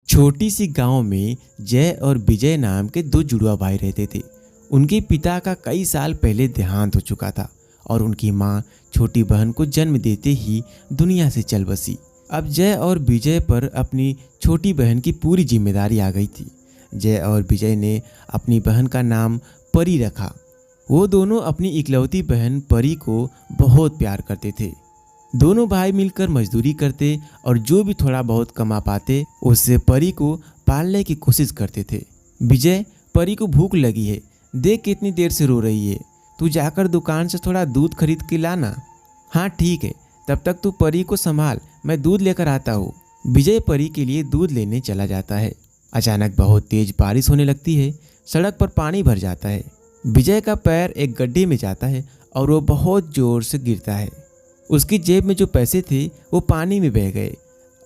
छोटी सी गांव में जय और विजय नाम के दो जुड़वा भाई रहते थे। उनके पिता का कई साल पहले देहांत हो चुका था और उनकी माँ छोटी बहन को जन्म देते ही दुनिया से चल बसी। अब जय और विजय पर अपनी छोटी बहन की पूरी जिम्मेदारी आ गई थी। जय और विजय ने अपनी बहन का नाम परी रखा। वो दोनों अपनी इकलौती बहन परी को बहुत प्यार करते थे। दोनों भाई मिलकर मजदूरी करते और जो भी थोड़ा बहुत कमा पाते उससे परी को पालने की कोशिश करते थे। विजय, परी को भूख लगी है, देख कितनी देर से रो रही है, तू जाकर दुकान से थोड़ा दूध खरीद के लाना। हाँ ठीक है, तब तक तू परी को संभाल, मैं दूध लेकर आता हूँ। विजय परी के लिए दूध लेने चला जाता है। अचानक बहुत तेज बारिश होने लगती है। सड़क पर पानी भर जाता है। विजय का पैर एक गड्ढे में जाता है और वो बहुत जोर से गिरता है। उसकी जेब में जो पैसे थे वो पानी में बह गए।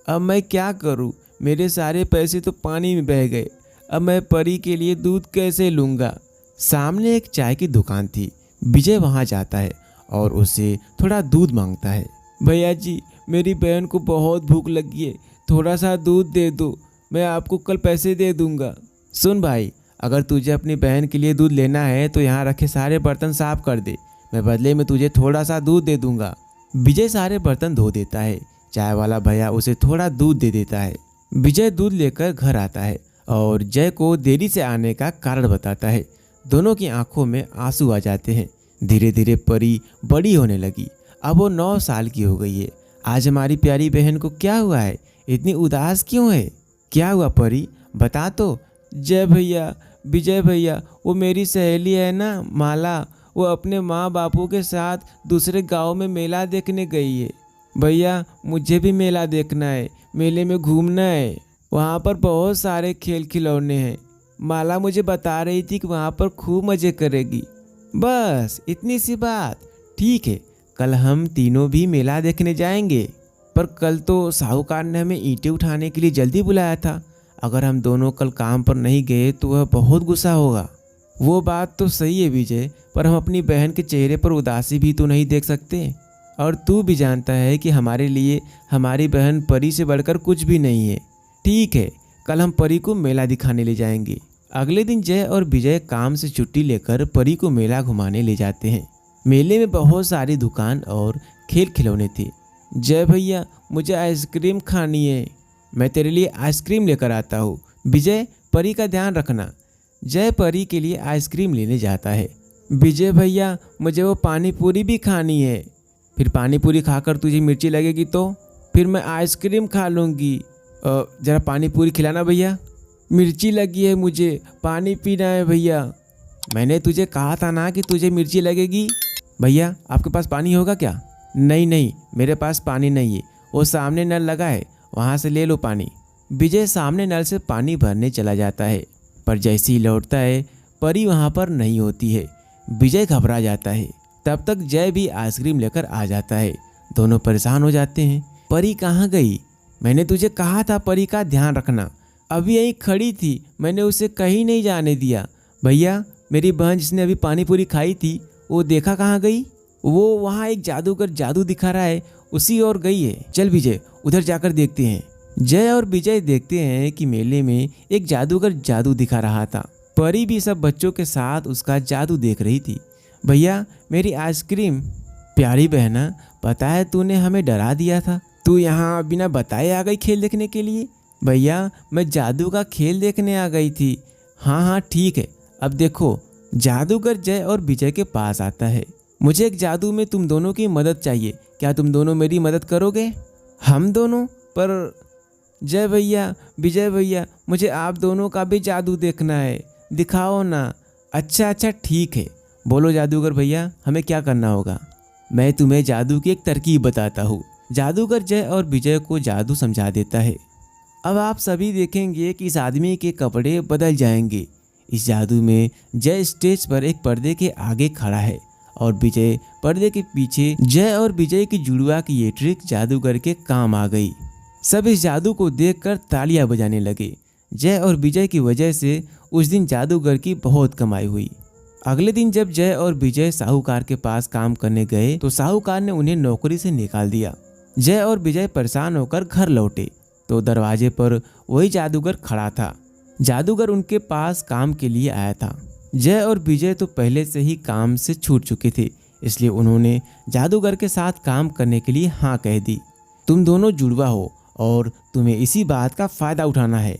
अब मैं क्या करूं? मेरे सारे पैसे तो पानी में बह गए। अब मैं परी के लिए दूध कैसे लूँगा? सामने एक चाय की दुकान थी। विजय वहां जाता है और उससे थोड़ा दूध मांगता है। भैया जी, मेरी बहन को बहुत भूख लगी है, थोड़ा सा दूध दे दो, मैं आपको कल पैसे दे दूंगा। सुन भाई, अगर तुझे अपनी बहन के लिए दूध लेना है तो यहाँ रखे सारे बर्तन साफ कर दे, मैं बदले में तुझे थोड़ा सा दूध दे दूंगा। विजय सारे बर्तन धो देता है। चाय वाला भैया उसे थोड़ा दूध दे देता है। विजय दूध लेकर घर आता है और जय को देरी से आने का कारण बताता है। दोनों की आंखों में आंसू आ जाते हैं। धीरे धीरे परी बड़ी होने लगी। अब वो 9 साल की हो गई है। आज हमारी प्यारी बहन को क्या हुआ है? इतनी उदास क्यों है? क्या हुआ परी, बता तो। जय भैया, विजय भैया, वो मेरी सहेली है ना माला, वो अपने माँ बापू के साथ दूसरे गांव में मेला देखने गई है। भैया, मुझे भी मेला देखना है, मेले में घूमना है, वहाँ पर बहुत सारे खेल खिलौने हैं। माला मुझे बता रही थी कि वहाँ पर खूब मज़े करेगी। बस इतनी सी बात। ठीक है, कल हम तीनों भी मेला देखने जाएंगे। पर कल तो साहूकार ने हमें ईंटें उठाने के लिए जल्दी बुलाया था। अगर हम दोनों कल काम पर नहीं गए तो वह बहुत गुस्सा होगा। वो बात तो सही है विजय, पर हम अपनी बहन के चेहरे पर उदासी भी तो नहीं देख सकते। और तू भी जानता है कि हमारे लिए हमारी बहन परी से बढ़कर कुछ भी नहीं है। ठीक है, कल हम परी को मेला दिखाने ले जाएंगे। अगले दिन जय और विजय काम से छुट्टी लेकर परी को मेला घुमाने ले जाते हैं। मेले में बहुत सारी दुकान और खेल खिलौने थे। जय भैया, मुझे आइसक्रीम खानी है, मैं तेरे लिए आइसक्रीम लेकर आता हूँ। विजय, परी का ध्यान रखना। जय परी के लिए आइसक्रीम लेने जाता है। विजय भैया, मुझे वो पानी पूरी भी खानी है। फिर पानी पूरी खाकर तुझे मिर्ची लगेगी तो फिर मैं आइसक्रीम खा लूँगी। ज़रा पानी पूरी खिलाना भैया। मिर्ची लगी है मुझे, पानी पीना है भैया। मैंने तुझे कहा था ना कि तुझे मिर्ची लगेगी। भैया, आपके पास पानी होगा क्या? नहीं नहीं, मेरे पास पानी नहीं है, वो सामने नल लगा है, वहाँ से ले लो पानी। विजय सामने नल से पानी भरने चला जाता है, पर जैसे ही लौटता है परी वहाँ पर नहीं होती है। विजय घबरा जाता है। तब तक जय भी आइसक्रीम लेकर आ जाता है। दोनों परेशान हो जाते हैं। परी कहाँ गई? मैंने तुझे कहा था परी का ध्यान रखना। अभी यहीं खड़ी थी, मैंने उसे कहीं नहीं जाने दिया। भैया, मेरी बहन जिसने अभी पानी पूरी खाई थी वो देखा कहाँ गई? वो वहाँ एक जादूगर जादू दिखा रहा है, उसी ओर गई है। चल विजय, उधर जाकर देखते हैं। जय और विजय देखते हैं कि मेले में एक जादूगर जादू दिखा रहा था। परी भी सब बच्चों के साथ उसका जादू देख रही थी। भैया, मेरी आइसक्रीम। प्यारी बहना, पता है तूने हमें डरा दिया था, तू यहाँ बिना बताए आ गई खेल देखने के लिए। भैया, मैं जादू का खेल देखने आ गई थी। हाँ हाँ ठीक है, अब देखो। जादूगर जय और विजय के पास आता है। मुझे एक जादू में तुम दोनों की मदद चाहिए, क्या तुम दोनों मेरी मदद करोगे? हम दोनों? पर जय भैया, विजय भैया, मुझे आप दोनों का भी जादू देखना है, दिखाओ ना। अच्छा अच्छा ठीक है, बोलो जादूगर भैया, हमें क्या करना होगा? मैं तुम्हें जादू की एक तरकीब बताता हूँ। जादूगर जय और विजय को जादू समझा देता है। अब आप सभी देखेंगे कि इस आदमी के कपड़े बदल जाएंगे। इस जादू में जय स्टेज पर एक पर्दे के आगे खड़ा है और विजय पर्दे के पीछे। जय और विजय की जुड़वा की ये ट्रिक जादूगर के काम आ गई। सब इस जादू को देखकर तालियां बजाने लगे। जय और विजय की वजह से उस दिन जादूगर की बहुत कमाई हुई। अगले दिन जब जय और विजय साहूकार के पास काम करने गए तो साहूकार ने उन्हें नौकरी से निकाल दिया। जय और विजय परेशान होकर घर लौटे। तो दरवाजे पर वही जादूगर खड़ा था। जादूगर उनके पास काम के लिए आया था। जय और विजय तो पहले से ही काम से छूट चुके थे, इसलिए उन्होंने जादूगर के साथ काम करने के लिए हाँ कह दी। तुम दोनों जुड़वा हो और तुम्हें इसी बात का फायदा उठाना है।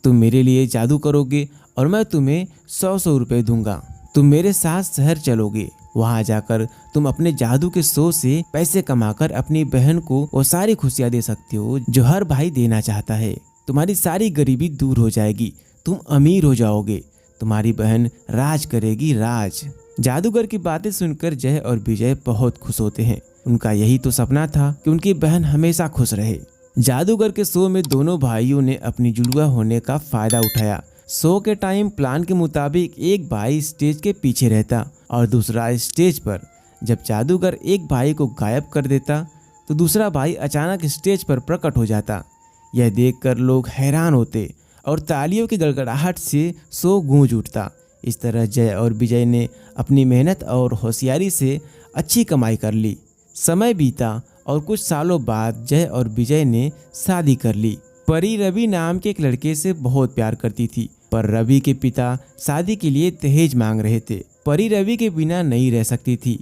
तुम मेरे लिए जादू करोगे और मैं तुम्हें 100 रुपए दूंगा। तुम मेरे साथ शहर चलोगे, वहां जाकर तुम अपने जादू के शो से पैसे कमाकर अपनी बहन को वो सारी खुशियां दे सकते हो जो हर भाई देना चाहता है। तुम्हारी सारी गरीबी दूर हो जाएगी, तुम अमीर हो जाओगे, तुम्हारी बहन राज करेगी, राज। जादूगर की बातें सुनकर जय और विजय बहुत खुश होते हैं। उनका यही तो सपना था कि उनकी बहन हमेशा खुश रहे। जादूगर के शो में दोनों भाइयों ने अपनी जुड़वा होने का फायदा उठाया। शो के टाइम प्लान के मुताबिक एक भाई स्टेज के पीछे रहता और दूसरा स्टेज पर। जब जादूगर एक भाई को गायब कर देता तो दूसरा भाई अचानक स्टेज पर प्रकट हो जाता। यह देखकर लोग हैरान होते और तालियों की गड़गड़ाहट से शो गूंज उठता। इस तरह जय और विजय ने अपनी मेहनत और होशियारी से अच्छी कमाई कर ली। समय बीता और कुछ सालों बाद जय और विजय ने शादी कर ली। परी रवि नाम के एक लड़के से बहुत प्यार करती थी, पर रवि के पिता शादी के लिए दहेज मांग रहे थे। परी रवि के बिना नहीं रह सकती थी।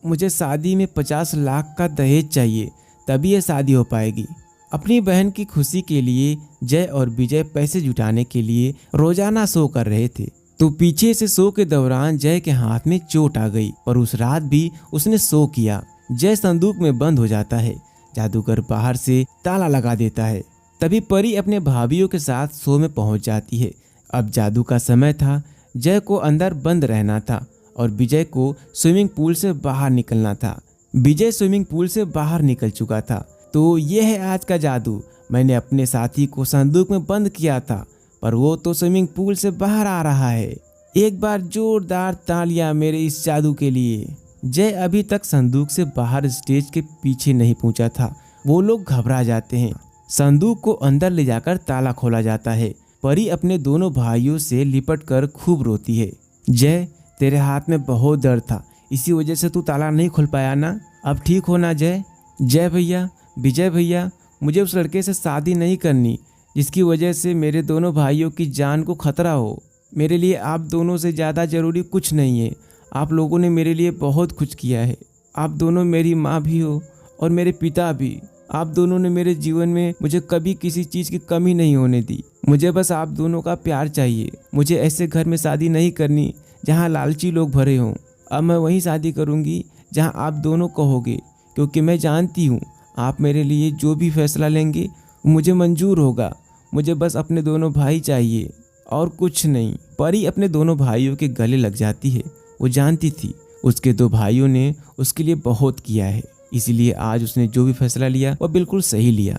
मुझे शादी में 50 लाख का दहेज चाहिए, तभी यह शादी हो पाएगी। अपनी बहन की खुशी के लिए जय और विजय पैसे जुटाने के लिए रोजाना शो कर रहे थे। तो पीछे से शो के दौरान जय के हाथ में चोट आ गई, पर उस रात भी उसने शो किया। जय संदूक में बंद हो जाता है। जादूगर बाहर से ताला लगा देता है। तभी परी अपने भाभीियों के साथ शो में पहुंच जाती है। अब जादू का समय था। जय को अंदर बंद रहना था और विजय को स्विमिंग पूल से बाहर निकलना था। विजय स्विमिंग पूल से बाहर निकल चुका था। तो ये है आज का जादू। मैंने अपने साथी को संदूक में बंद किया था, पर वो तो स्विमिंग पूल से बाहर आ रहा है। एक बार जोरदार तालियां मेरे इस जादू के लिए। जय अभी तक संदूक से बाहर स्टेज के पीछे नहीं पहुंचा था। वो लोग घबरा जाते हैं। संदूक को अंदर ले जाकर ताला खोला जाता है। परी अपने दोनों भाइयों से लिपट कर खूब रोती है। जय, तेरे हाथ में बहुत दर्द था, इसी वजह से तू ताला नहीं खोल पाया ना? अब ठीक हो ना जय? जय भैया, विजय भैया, मुझे उस लड़के से शादी नहीं करनी जिसकी वजह से मेरे दोनों भाइयों की जान को खतरा हो। मेरे लिए आप दोनों से ज़्यादा ज़रूरी कुछ नहीं है। आप लोगों ने मेरे लिए बहुत कुछ किया है। आप दोनों मेरी माँ भी हो और मेरे पिता भी। आप दोनों ने मेरे जीवन में मुझे कभी किसी चीज़ की कमी नहीं होने दी। मुझे बस आप दोनों का प्यार चाहिए। मुझे ऐसे घर में शादी नहीं करनी जहाँ लालची लोग भरे हों। अब मैं वहीं शादी करूँगी जहाँ आप दोनों कहोगे, क्योंकि मैं जानती हूँ आप मेरे लिए जो भी फैसला लेंगे मुझे मंजूर होगा। मुझे बस अपने दोनों भाई चाहिए और कुछ नहीं। परी अपने दोनों भाइयों के गले लग जाती है। वो जानती थी उसके दो भाइयों ने उसके लिए बहुत किया है, इसलिए आज उसने जो भी फैसला लिया वो बिल्कुल सही लिया।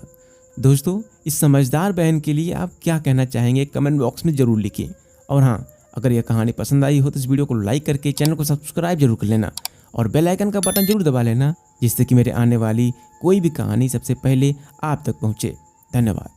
दोस्तों, इस समझदार बहन के लिए आप क्या कहना चाहेंगे कमेंट बॉक्स में ज़रूर लिखें। और हाँ, अगर यह कहानी पसंद आई हो तो इस वीडियो को लाइक करके चैनल को सब्सक्राइब जरूर कर लेना और बेल आइकन का बटन जरूर दबा लेना, जिससे कि मेरे आने वाली कोई भी कहानी सबसे पहले आप तक पहुँचे। धन्यवाद।